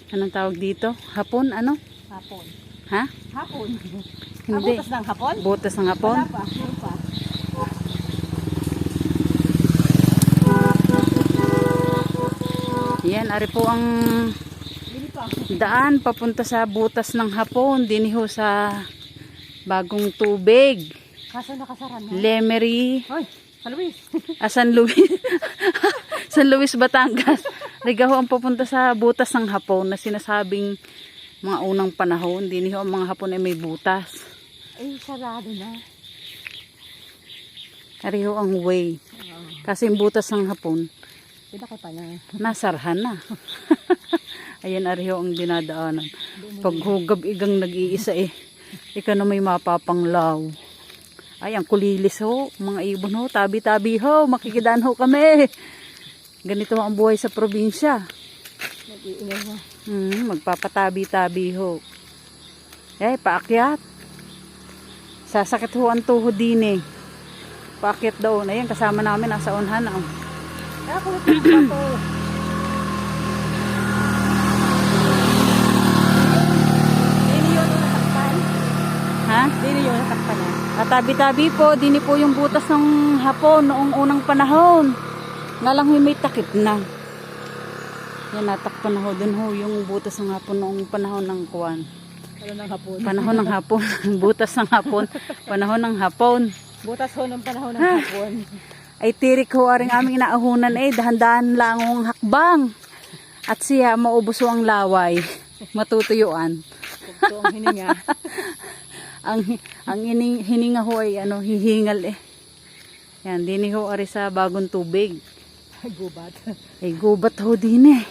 Anong tawag dito? Hapon? Ano? Hapon. Ha? Hapon. Hindi. Butas ng hapon? Butas ng hapon? Wala pa. Wala pa. Yan, ari po ang Dili pa. daan papunta sa butas ng hapon. Diniho sa bagong tubig. Kaso nakasara na. Lemery. Hoy, sa Luis. San Luis. San Luis, Batangas. Rigaho ang papunta sa butas ng hapon na sinasabing mga unang panahon. Diniho ang mga hapon ay may butas. Ay, sarado na. Ariho ang way. Kasi yung butas ng hapon, Pinakay pa na. nasarhan na. Ayan, ariho ang dinadaanan. Paghugab igang nag-iisa eh. Ika na may mapapanglaw. Ay, ang kulilis ho. Mga ibon ho. Tabi-tabi ho. Makikidaan ho kami. Ganito ang buhay sa probinsya. Nag-iingay na. Magpapatabi-tabi ho. Paakyat. Sasakit ho ang tuhod din eh. Paakyat doon. Ayan, kasama namin nasa unhan. Kaya kulit na ito. Dini yun yung natakpan. Ha? Dini yun natakpan na. Tabi-tabi po. Dini po yung butas ng hapon noong unang panahon. Nga lang may takip na. Yan, natakpan na ho. Dun ho yung butas ng hapon noong panahon ng kuwan. Ano ng hapon? Panahon ng hapon. Butas ng hapon. Panahon ng hapon. Butas ho ng panahon ng hapon. Ay tirik ho aring aming inaahunan eh. Dahan-dahan lang ang hakbang. At siya maubos ho ang laway. Matutuyuan. Ito ang hininga. ang hininga ho ay hihingal eh. Yan, dini ho ari sa bagong tubig. Ay, gubat. Ay gubat ho din eh.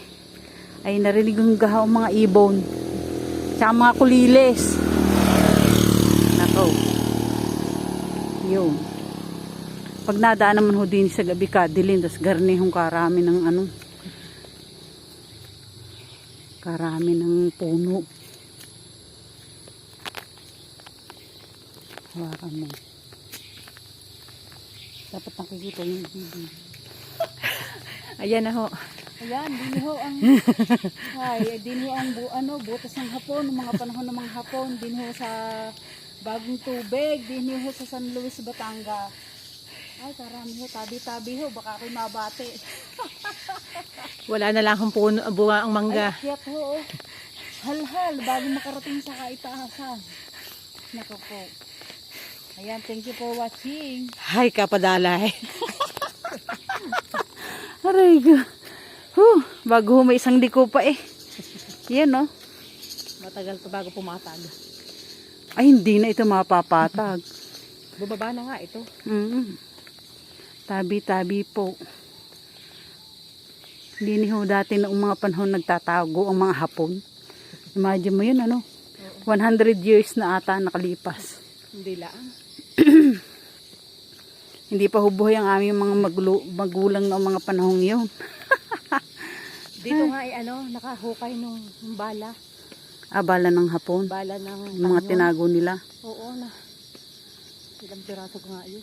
Ay narinig ang gahaw mga ibon. Tsaka mga kulilis. Nako. Yun. Pag nadaan naman ho din sa gabi kadilin, tas garnihong karami ng karami ng puno. Hawakan mo. Dapat nakikita yung video. Ayan na ho. Ayan, din ho ang din ho ang butas ng hapon, ng mga panahon ng mga hapon, din ho sa bagong tubig, din ho sa San Luis, Batangas. Ay, karami ho, tabi-tabi ho, baka ako'y mabate. Wala na lang akong puno, bunga ang mangga. Ay, akyat ho. Hal-hal, bago makarating sa kaitaasan. Naku po. Ayan, thank you for watching. Hay, kapadalay. Aray ko. Bago ho, may isang liko pa eh. Yan no. Matagal pa bago pumatag. Ay, hindi na ito mapapatag. Bubaba na nga ito. Tabi-tabi po. Hindi ho dati noong mga panahon nagtatago ang mga hapon. Imagine mo yun 100 years na ata nakalipas. Hindi lang. Hindi pa hubuhay ang aming mga magulang noong mga panahong yun. Dito nga ay nakahukay nung bala. Bala ng hapon. Bala ng Yung mga tanyon. tinago nila. Oo na. Ilang piraso ko nga yun.